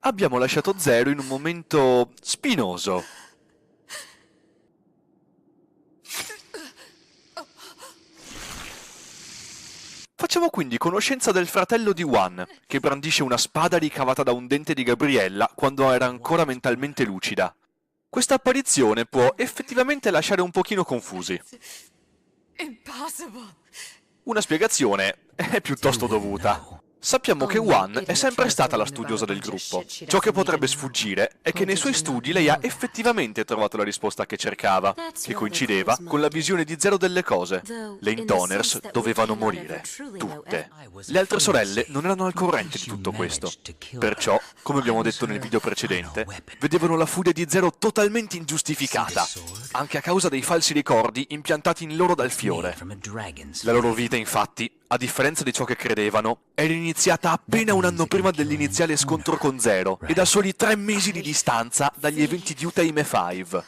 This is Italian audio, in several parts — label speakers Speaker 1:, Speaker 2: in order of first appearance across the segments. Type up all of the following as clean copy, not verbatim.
Speaker 1: Abbiamo lasciato Zero in un momento spinoso. Facciamo quindi conoscenza del fratello di Wan, che brandisce una spada ricavata da un dente di Gabriella quando era ancora mentalmente lucida. Questa apparizione può effettivamente lasciare un pochino confusi.
Speaker 2: Impossible.
Speaker 1: Una spiegazione è piuttosto dovuta. Sappiamo che Wan è sempre stata la studiosa del gruppo. Ciò che potrebbe sfuggire è che nei suoi studi lei ha effettivamente trovato la risposta che cercava, che coincideva con la visione di Zero delle cose. Le Intoners dovevano morire, tutte. Le altre sorelle non erano al corrente di tutto questo. Perciò, come abbiamo detto nel video precedente, vedevano la furia di Zero totalmente ingiustificata, anche a causa dei falsi ricordi impiantati in loro dal fiore. La loro vita, infatti, a differenza di ciò che credevano, era iniziata appena un anno prima dell'iniziale scontro con Zero e da soli 3 mesi di distanza dagli eventi di Utaime 5.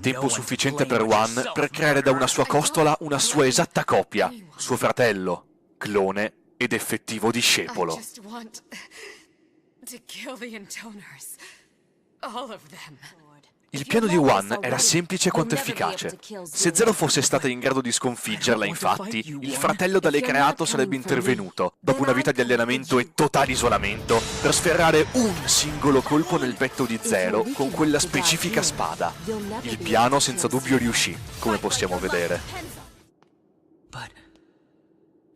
Speaker 1: Tempo sufficiente per Wan per creare da una sua costola una sua esatta copia, suo fratello, clone ed effettivo
Speaker 2: I
Speaker 1: discepolo.
Speaker 2: just want to kill the Intoners. All of them.
Speaker 1: Il piano di Wan era semplice quanto efficace. Se Zero fosse stata in grado di sconfiggerla, infatti, il fratello da lei creato sarebbe intervenuto, dopo una vita di allenamento e totale isolamento, per sferrare un singolo colpo nel petto di Zero con quella specifica spada. Il piano senza dubbio riuscì, come possiamo vedere.
Speaker 3: But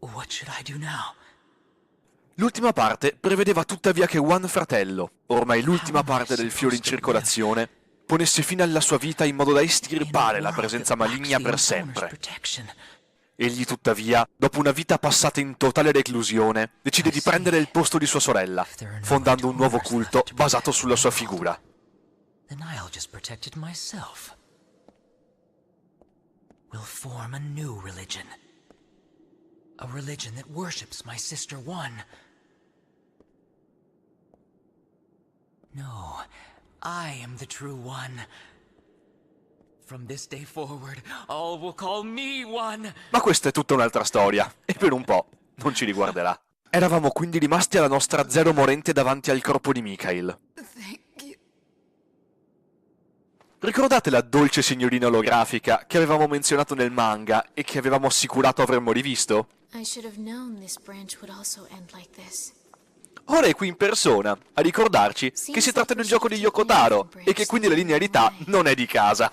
Speaker 3: what should I do now?
Speaker 1: L'ultima parte prevedeva tuttavia che Wan fratello, ormai l'ultima parte del fiore in circolazione, ponesse fine alla sua vita in modo da estirpare la presenza maligna per sempre. Egli tuttavia, dopo una vita passata in totale reclusione, decide di prendere il posto di sua sorella, fondando un nuovo culto basato sulla sua figura.
Speaker 3: Then I'll just protect it myself. We'll form a new religion. A religion that worships my sister One. No, I am the true One. From this day forward, all will call me One.
Speaker 1: Ma questa è tutta un'altra storia, e per un po' non ci riguarderà. Eravamo quindi rimasti alla nostra Zero morente davanti al corpo di Mikhail.
Speaker 2: Thank you.
Speaker 1: Ricordate la dolce signorina olografica che avevamo menzionato nel manga e che avevamo assicurato avremmo rivisto?
Speaker 4: I should have known this branch would also end like this.
Speaker 1: Ora è qui in persona, a ricordarci che si tratta di un gioco di Yoko Taro e che quindi la linearità non è di casa.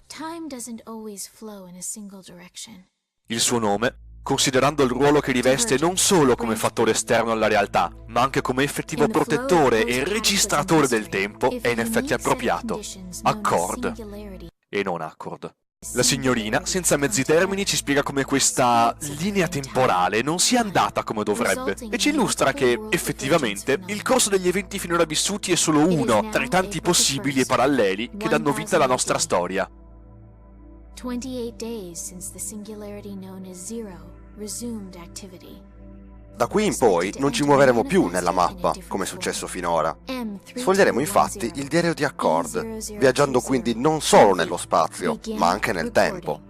Speaker 4: Time doesn't always flow in a single direction.
Speaker 1: Il suo nome, considerando il ruolo che riveste non solo come fattore esterno alla realtà, ma anche come effettivo protettore e registratore del tempo, è in effetti appropriato. Accord. E non Accord. La signorina, senza mezzi termini, ci spiega come questa linea temporale non sia andata come dovrebbe e ci illustra che, effettivamente, il corso degli eventi finora vissuti è solo uno tra i tanti possibili e paralleli che danno vita alla nostra storia.
Speaker 4: 28 days since the singularity known as Zero resumed activity.
Speaker 5: Da qui in poi non ci muoveremo più nella mappa, come è successo finora. Sfoglieremo infatti il diario di Accord, viaggiando quindi non solo nello spazio, ma anche nel tempo.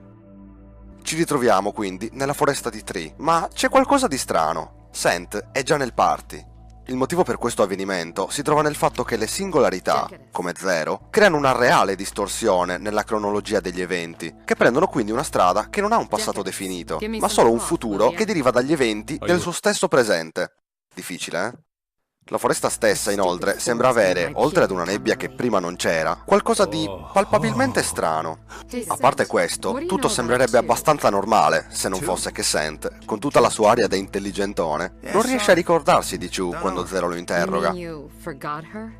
Speaker 5: Ci ritroviamo quindi nella foresta di Tree, ma c'è qualcosa di strano. Sent è già nel party. Il motivo per questo avvenimento si trova nel fatto che le singolarità, come Zero, creano una reale distorsione nella cronologia degli eventi, che prendono quindi una strada che non ha un passato definito, ma solo un futuro che deriva dagli eventi del suo stesso presente. Difficile, eh? La foresta stessa, inoltre, sembra avere, oltre ad una nebbia che prima non c'era, qualcosa di palpabilmente strano. A parte questo, tutto sembrerebbe abbastanza normale, se non fosse che Sent, con tutta la sua aria da intelligentone, non riesce a ricordarsi di Chu quando Zero lo interroga.
Speaker 2: You forgot her?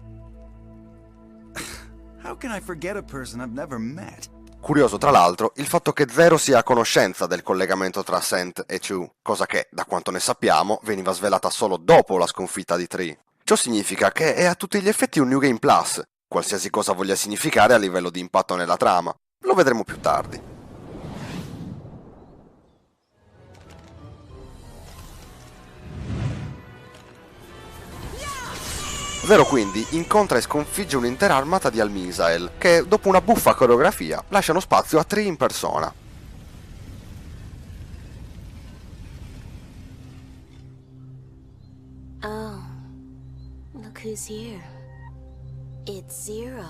Speaker 6: How can I forget a person I've never met?
Speaker 5: Curioso tra l'altro il fatto che Zero sia a conoscenza del collegamento tra Sent e Chu, cosa che, da quanto ne sappiamo, veniva svelata solo dopo la sconfitta di Tree. Ciò significa che è a tutti gli effetti un New Game Plus, qualsiasi cosa voglia significare a livello di impatto nella trama. Lo vedremo più tardi. Zero quindi incontra e sconfigge un'intera armata di Al-Misael, che dopo una buffa coreografia lasciano spazio a Tree in persona.
Speaker 7: who's here. It's Zero.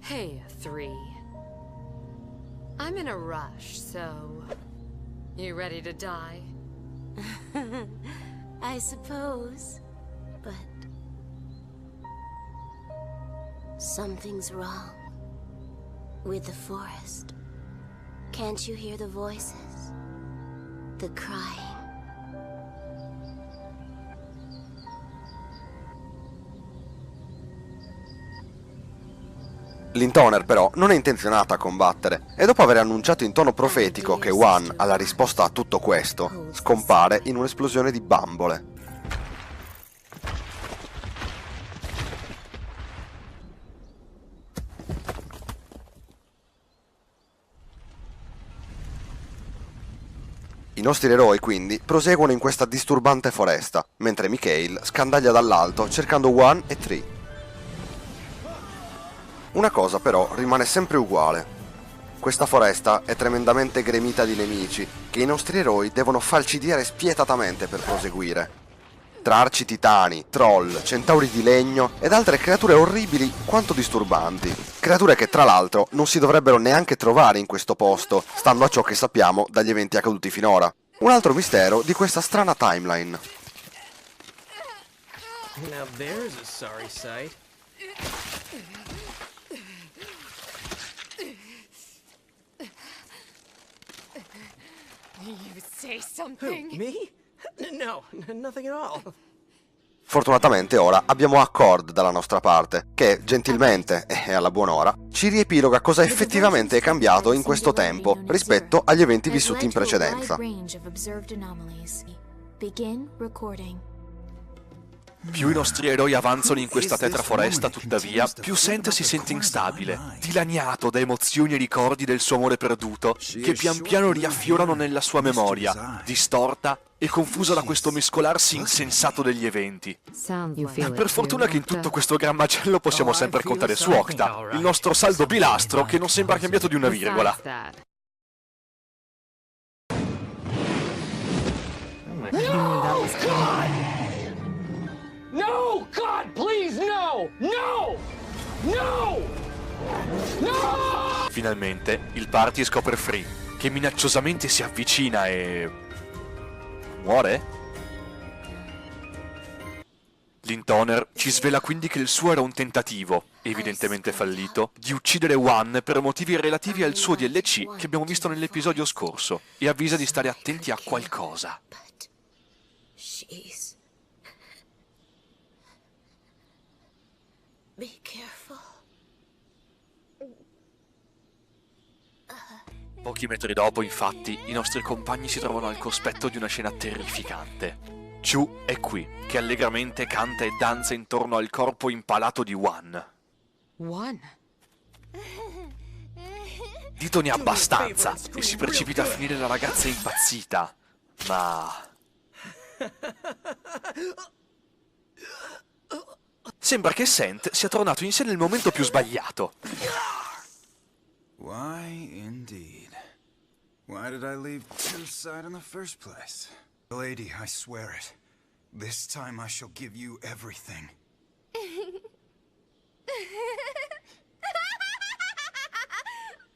Speaker 2: Hey, 3. I'm in a rush, so... You ready to die?
Speaker 7: I suppose, but... something's wrong with the forest. Can't you hear the voices? The crying?
Speaker 5: L'Intoner però non è intenzionata a combattere e dopo aver annunciato in tono profetico che One ha la risposta a tutto questo, scompare in un'esplosione di bambole. I nostri eroi quindi proseguono in questa disturbante foresta, mentre Mikhail scandaglia dall'alto cercando One e Tree. Una cosa però rimane sempre uguale. Questa foresta è tremendamente gremita di nemici che i nostri eroi devono falcidiare spietatamente per proseguire. Tra arci titani, troll, centauri di legno ed altre creature orribili quanto disturbanti. Creature che tra l'altro non si dovrebbero neanche trovare in questo posto, stando a ciò che sappiamo dagli eventi accaduti finora. Un altro mistero di questa strana timeline.
Speaker 8: Now there's a sorry sight.
Speaker 2: You say something?
Speaker 8: Me? No, nothing at all.
Speaker 5: Fortunatamente ora abbiamo Accord dalla nostra parte, che gentilmente e alla buon'ora ci riepiloga cosa effettivamente è cambiato in questo tempo rispetto agli eventi vissuti in precedenza.
Speaker 1: Più i nostri eroi avanzano in questa tetra foresta, tuttavia, più Sent si sente instabile, dilaniato da emozioni e ricordi del suo amore perduto, che pian piano riaffiorano nella sua memoria, distorta e confusa da questo mescolarsi insensato degli eventi. Per fortuna che in tutto questo gran macello possiamo sempre contare su Octa, il nostro saldo pilastro che non sembra cambiato di una virgola.
Speaker 9: No, God, please, no! No! No! No!
Speaker 1: Finalmente il party scopre Free, che minacciosamente si avvicina e... muore? L'Intoner ci svela quindi che il suo era un tentativo, evidentemente fallito, di uccidere One per motivi relativi al suo DLC che abbiamo visto nell'episodio scorso, e avvisa di stare attenti a qualcosa.
Speaker 7: Be careful.
Speaker 1: Pochi metri dopo, infatti, i nostri compagni si trovano al cospetto di una scena terrificante. Chu è qui, che allegramente canta e danza intorno al corpo impalato di One.
Speaker 2: One?
Speaker 1: Dito ne ha abbastanza e si precipita a finire la ragazza impazzita, ma... sembra che Sent sia tornato in sé nel momento più sbagliato.
Speaker 6: Why indeed? Why did I leave Suicide in the first place? Lady, I swear it. This time I shall give you everything.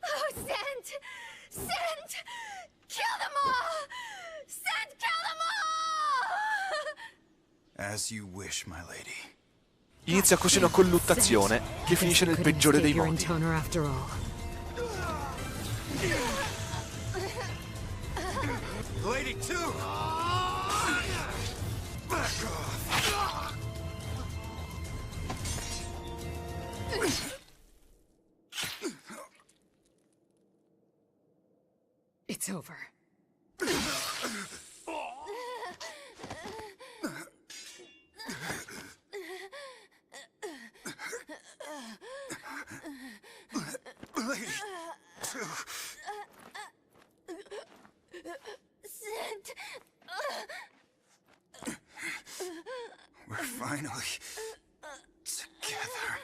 Speaker 7: Oh, Sent! Sent! Kill them all! Sent, kill them all!
Speaker 6: As you wish, my lady.
Speaker 1: Inizia così una colluttazione che finisce nel peggiore dei modi.
Speaker 6: Lady too. Back off.
Speaker 2: It's over.
Speaker 6: Lady too.
Speaker 7: Sent!
Speaker 6: We're finally together.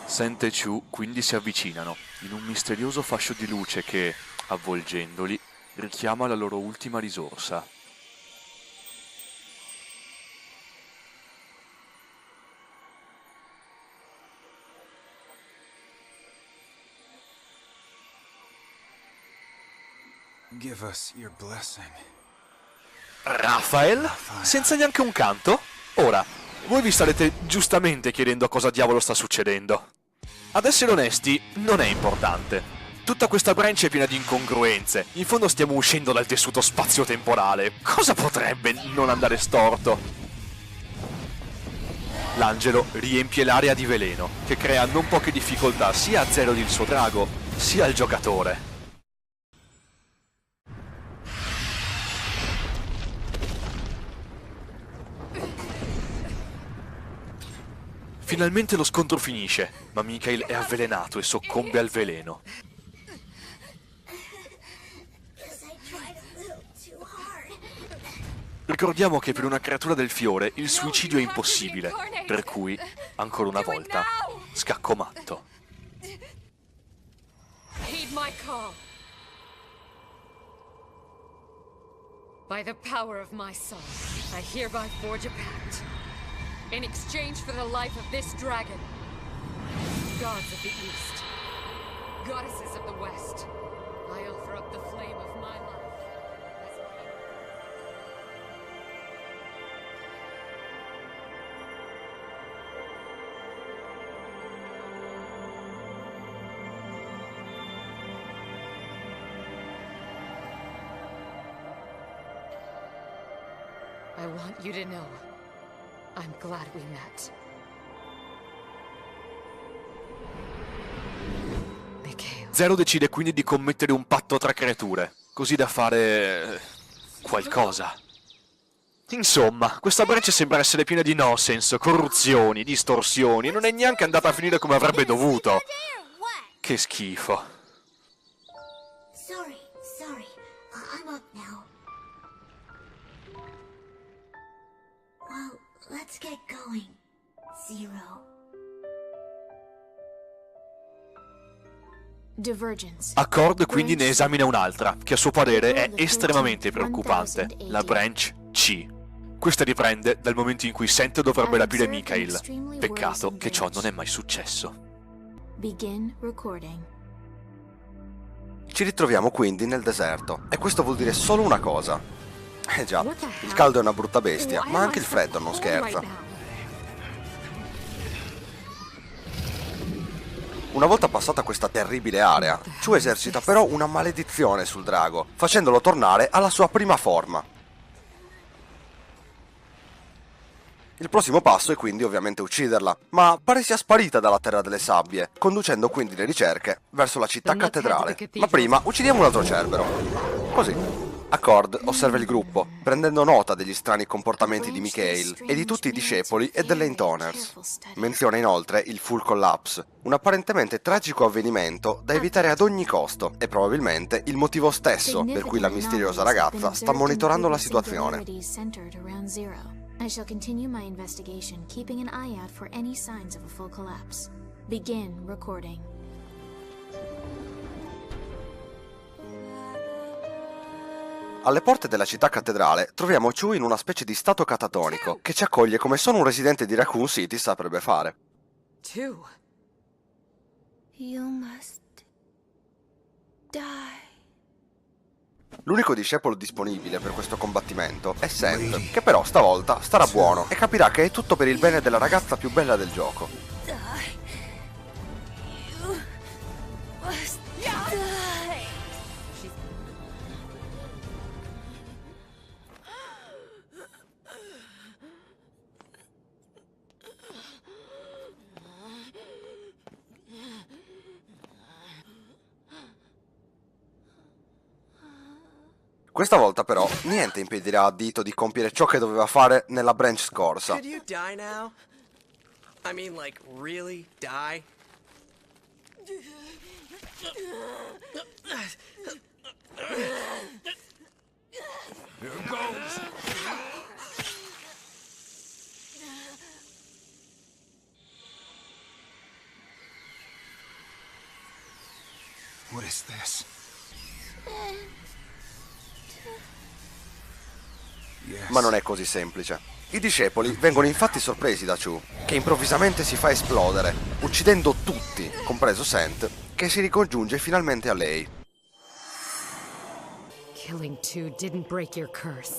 Speaker 1: Sent e Chu quindi si avvicinano in un misterioso fascio di luce che, avvolgendoli, richiama la loro ultima risorsa.
Speaker 6: give us your blessing.
Speaker 1: Raphael? Senza neanche un canto? Ora, voi vi starete giustamente chiedendo cosa diavolo sta succedendo. Ad essere onesti, non è importante. Tutta questa branch è piena di incongruenze. In fondo stiamo uscendo dal tessuto spazio-temporale. Cosa potrebbe non andare storto? L'angelo riempie l'area di veleno, che crea non poche difficoltà sia a Zero il suo drago, sia al giocatore. Finalmente lo scontro finisce, ma Mikhail è avvelenato e soccombe al veleno. Ricordiamo che per una creatura del fiore il suicidio è impossibile, per cui, ancora una volta, scacco matto.
Speaker 2: Heed my call. By the power of my soul, I hereby forge a pact. In exchange for the life of this dragon, gods of the east, goddesses of the west, I offer up the flame of my life as my... I want you to know, I'm glad we met. Mikhail.
Speaker 1: Zero decide quindi di commettere un patto tra creature, così da fare... qualcosa. Insomma, questa branch sembra essere piena di nonsense, corruzioni, distorsioni, e non è neanche andata a finire come avrebbe dovuto. Che schifo.
Speaker 7: Sorry. I'm up now. Well, let's get going, Zero.
Speaker 4: Divergence.
Speaker 1: Accord quindi ne esamina un'altra, che a suo parere è estremamente preoccupante, la branch C. Questa riprende dal momento in cui Saint dovrebbe rapire Mikhail. Peccato che ciò non è mai successo.
Speaker 4: Begin recording.
Speaker 5: Ci ritroviamo quindi nel deserto, e questo vuol dire solo una cosa. Già, il caldo è una brutta bestia, ma anche il freddo non scherza. Una volta passata questa terribile area, Chu esercita però una maledizione sul drago, facendolo tornare alla sua prima forma. Il prossimo passo è quindi ovviamente ucciderla, ma pare sia sparita dalla Terra delle Sabbie, conducendo quindi le ricerche verso la città cattedrale. Ma prima uccidiamo un altro cerbero. Così. Accord osserva il gruppo, prendendo nota degli strani comportamenti di Mikhail e di tutti i discepoli e delle Intoners. Menziona inoltre il Full Collapse, un apparentemente tragico avvenimento da evitare ad ogni costo, e probabilmente il motivo stesso per cui la misteriosa ragazza sta monitorando la situazione.
Speaker 4: I shall continue my investigation, keeping an eye out for any signs of a full collapse. Begin recording.
Speaker 5: Alle porte della città cattedrale troviamo Chu in una specie di stato catatonico che ci accoglie come solo un residente di Raccoon City saprebbe fare.
Speaker 2: Two.
Speaker 7: You must die.
Speaker 5: L'unico discepolo disponibile per questo combattimento è Saint, che però stavolta starà buono e capirà che è tutto per il bene della ragazza più bella del gioco.
Speaker 7: Die. You must die.
Speaker 5: Questa volta però niente impedirà a Dito di compiere ciò che doveva fare nella branch scorsa.
Speaker 8: Could you die now? I mean, like, really die?
Speaker 6: Here goes. What is this?
Speaker 5: Ma non è così semplice. I discepoli vengono infatti sorpresi da Chu, che improvvisamente si fa esplodere, uccidendo tutti, compreso Saint, che si ricongiunge finalmente a lei.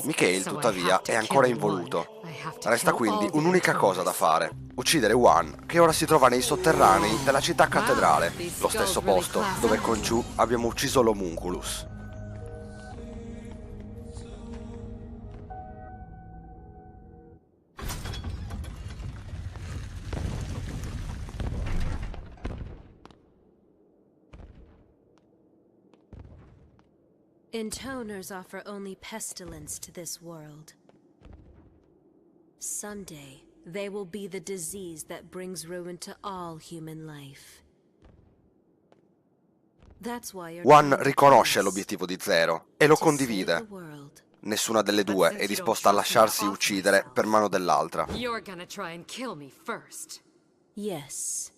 Speaker 5: Mikhail, tuttavia, è ancora involuto. Resta quindi un'unica cosa da fare: uccidere One, che ora si trova nei sotterranei della città cattedrale, lo stesso posto dove con Chu abbiamo ucciso l'Homunculus.
Speaker 10: Intoners offer only pestilence to this world. Someday, they will be the disease that brings ruin to all human life. That's why
Speaker 5: One riconosce l'obiettivo di Zero e lo condivide. Nessuna delle due è disposta a lasciarsi uccidere per mano dell'altra.
Speaker 10: Yes.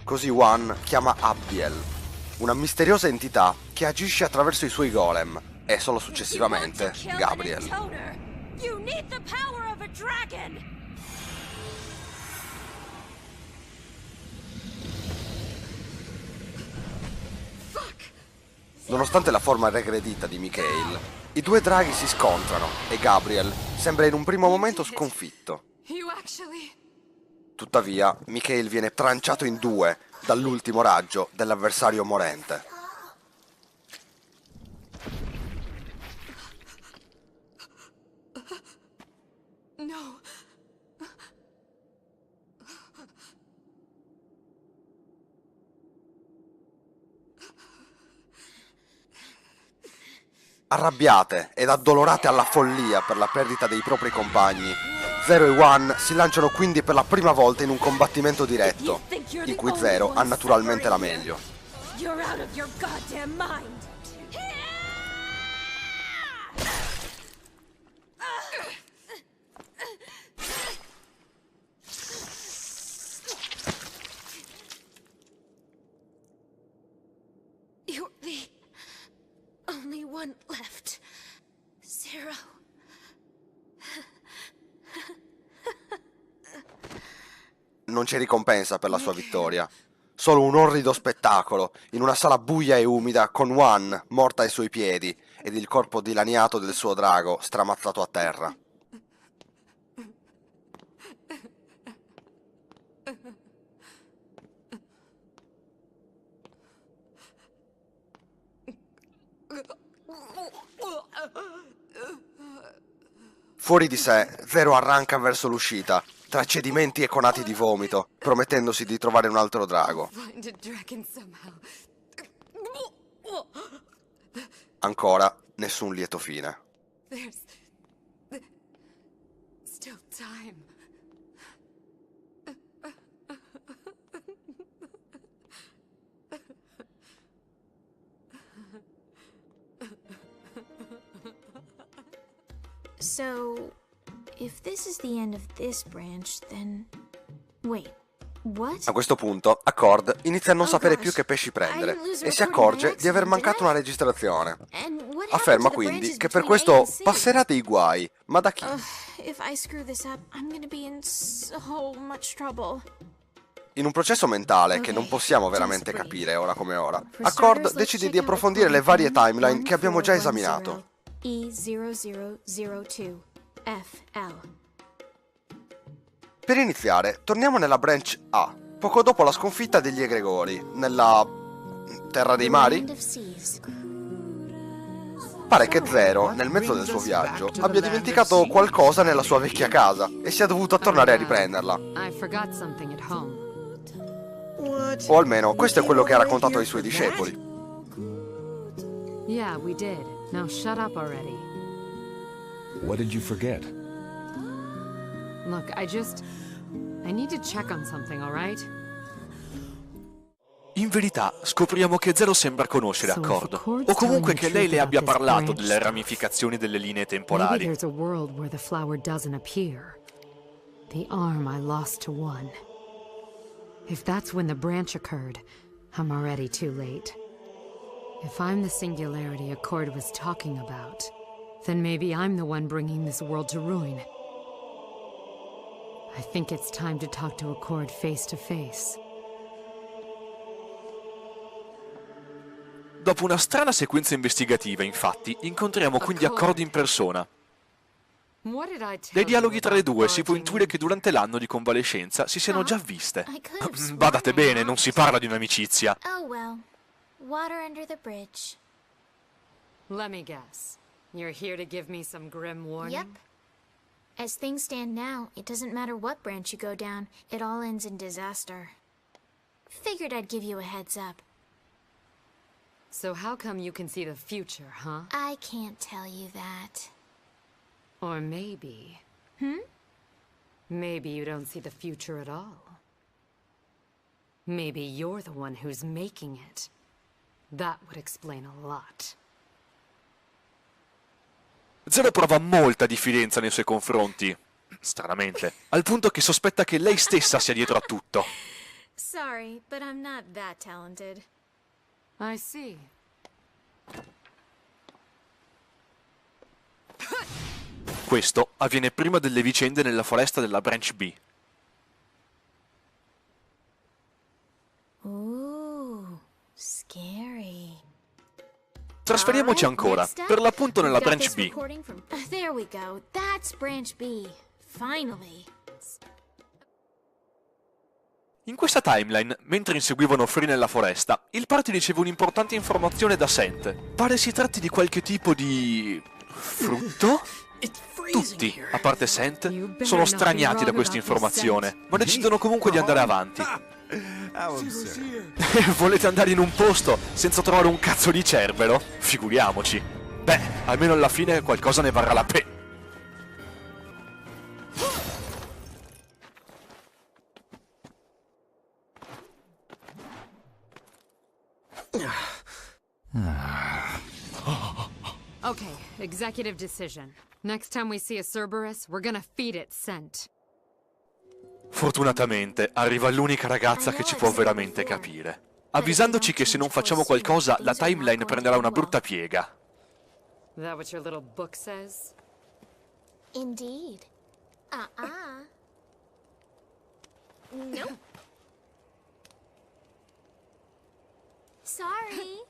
Speaker 5: Così One chiama Abdiel, una misteriosa entità che agisce attraverso i suoi golem, e solo successivamente Gabriel.
Speaker 10: You need the power of a dragon!
Speaker 5: Nonostante la forma regredita di Mikhail, i due draghi si scontrano e Gabriel sembra in un primo momento sconfitto. Tuttavia, Mikhail viene tranciato in due dall'ultimo raggio dell'avversario morente.
Speaker 2: No.
Speaker 5: Arrabbiate ed addolorate alla follia per la perdita dei propri compagni, Zero e One si lanciano quindi per la prima volta in un combattimento diretto, in cui Zero ha naturalmente la meglio.
Speaker 10: You're out of your goddamn mind. You're the only one left, Zero.
Speaker 5: Non c'è ricompensa per la sua vittoria. Solo un orrido spettacolo, in una sala buia e umida, con One morta ai suoi piedi ed il corpo dilaniato del suo drago stramazzato a terra. Fuori di sé, Zero arranca verso l'uscita, tra cedimenti e conati di vomito, promettendosi di trovare un altro drago. Ancora nessun lieto fine.
Speaker 4: So, if this is the end of this branch, then... Wait, what?
Speaker 5: A questo punto, Accord inizia a non sapere più che pesci prendere e si accorge di aver mancato una registrazione. Afferma quindi che per questo passerà dei guai, ma da chi?
Speaker 4: If I screw this up, I'm gonna be in so much trouble.
Speaker 5: In un processo mentale che non possiamo veramente capire ora come ora, Accord decide di approfondire le varie timeline che abbiamo già esaminato.
Speaker 4: E0002 FL.
Speaker 5: Per iniziare, torniamo nella branch A, poco dopo la sconfitta degli egregori, nella... Terra dei Mari? Pare che Zero, nel mezzo del suo viaggio, abbia dimenticato qualcosa nella sua vecchia casa e sia dovuto tornare a riprenderla. O almeno, questo è quello che ha raccontato ai suoi discepoli.
Speaker 2: Yeah, we did. Now shut up already.
Speaker 11: What did you forget?
Speaker 2: Look, I need to check on something, all right?
Speaker 1: In verità, scopriamo che Zero sembra conoscere Accord, o comunque che lei le abbia parlato delle ramificazioni delle linee temporali.
Speaker 2: Maybe there's a world where the flower doesn't appear. The arm I lost to One. If that's when the branch occurred, I'm already too late. If I'm the singularity Accord was talking about, then maybe I'm the one bringing this world to ruin. I think it's time to talk to Accord face to face.
Speaker 1: Dopo una strana sequenza investigativa, infatti, incontriamo quindi Accord in persona. Dai dialoghi tra le due si può intuire che durante l'anno di convalescenza si siano già viste. Badate bene, non si parla di un'amicizia.
Speaker 4: Oh well. Water under the bridge.
Speaker 2: Let me guess. You're here to give me some grim warning?
Speaker 4: Yep. As things stand now, it doesn't matter what branch you go down, it all ends in disaster. Figured I'd give you a heads up.
Speaker 2: So how come you can see the future, huh?
Speaker 4: I can't tell you that.
Speaker 2: Or maybe... Maybe you don't see the future at all. Maybe you're the one who's making it. That would explain a lot.
Speaker 1: Zero prova molta diffidenza nei suoi confronti, stranamente, al punto che sospetta che lei stessa sia dietro a tutto.
Speaker 4: Sorry, but I'm not that talented.
Speaker 2: I see.
Speaker 1: Questo avviene prima delle vicende nella foresta della Branch B.
Speaker 4: Ooh, scary.
Speaker 1: Trasferiamoci ancora, per l'appunto nella Branch B.
Speaker 4: There we go, that's Branch B. Finally.
Speaker 1: In questa timeline, mentre inseguivano Free nella foresta, il party riceve un'importante informazione da Sent. Pare si tratti di qualche tipo di... frutto? Tutti, a parte Sent, sono straniati da questa informazione, ma decidono comunque di andare avanti. Volete andare in un posto senza trovare un cazzo di cerbero? Figuriamoci. Beh, almeno alla fine qualcosa ne varrà la pena.
Speaker 2: Okay, executive decision. Next time we see a Cerberus, we're gonna feed it scent.
Speaker 1: Fortunatamente arriva l'unica ragazza che ci può veramente capire, avvisandoci che se non facciamo qualcosa la timeline prenderà una brutta piega.
Speaker 2: That what your little book says?
Speaker 4: Indeed. Nope. Sorry.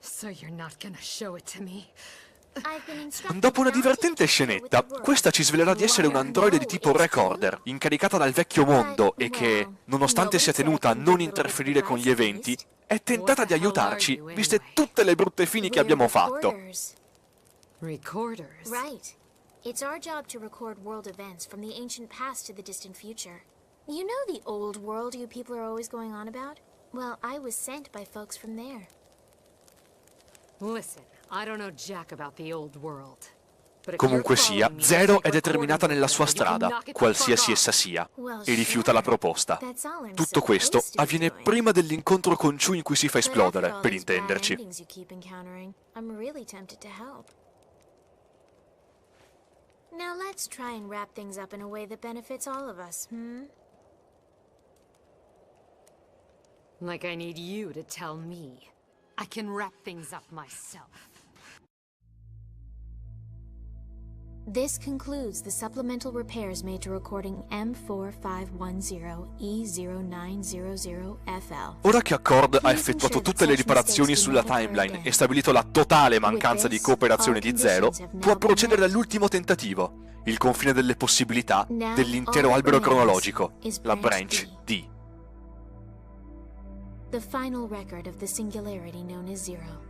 Speaker 2: So you're not gonna show it to me?
Speaker 1: Dopo una divertente scenetta, questa ci svelerà di essere un androide di tipo Recorder, incaricata dal vecchio mondo e che, nonostante sia tenuta a non interferire con gli eventi, è tentata di aiutarci, viste tutte le brutte fini che abbiamo fatto.
Speaker 2: Recorders?
Speaker 4: Right. It's our job to record world events from the ancient past to the distant future. You know the old world you people are always going on about? Well, I was sent by folks from there.
Speaker 2: Listen, I don't know jack about the old world.
Speaker 1: Comunque sia, Zero è determinata nella sua strada, qualsiasi essa sia, e rifiuta la proposta. Tutto questo avviene prima dell'incontro con Chu in cui si fa esplodere, per intenderci.
Speaker 4: Now let's try and wrap things up in a way that benefits all of us,
Speaker 2: Like I need you to tell me. I can wrap things up myself.
Speaker 4: This concludes the supplemental repairs made to recording M4510E0900FL.
Speaker 1: Ora che Accord ha effettuato tutte le riparazioni sulla timeline e stabilito la totale mancanza di cooperazione di Zero, può procedere all'ultimo tentativo, il confine delle possibilità dell'intero albero cronologico, la Branch D.
Speaker 4: The final record of the singularity known as Zero.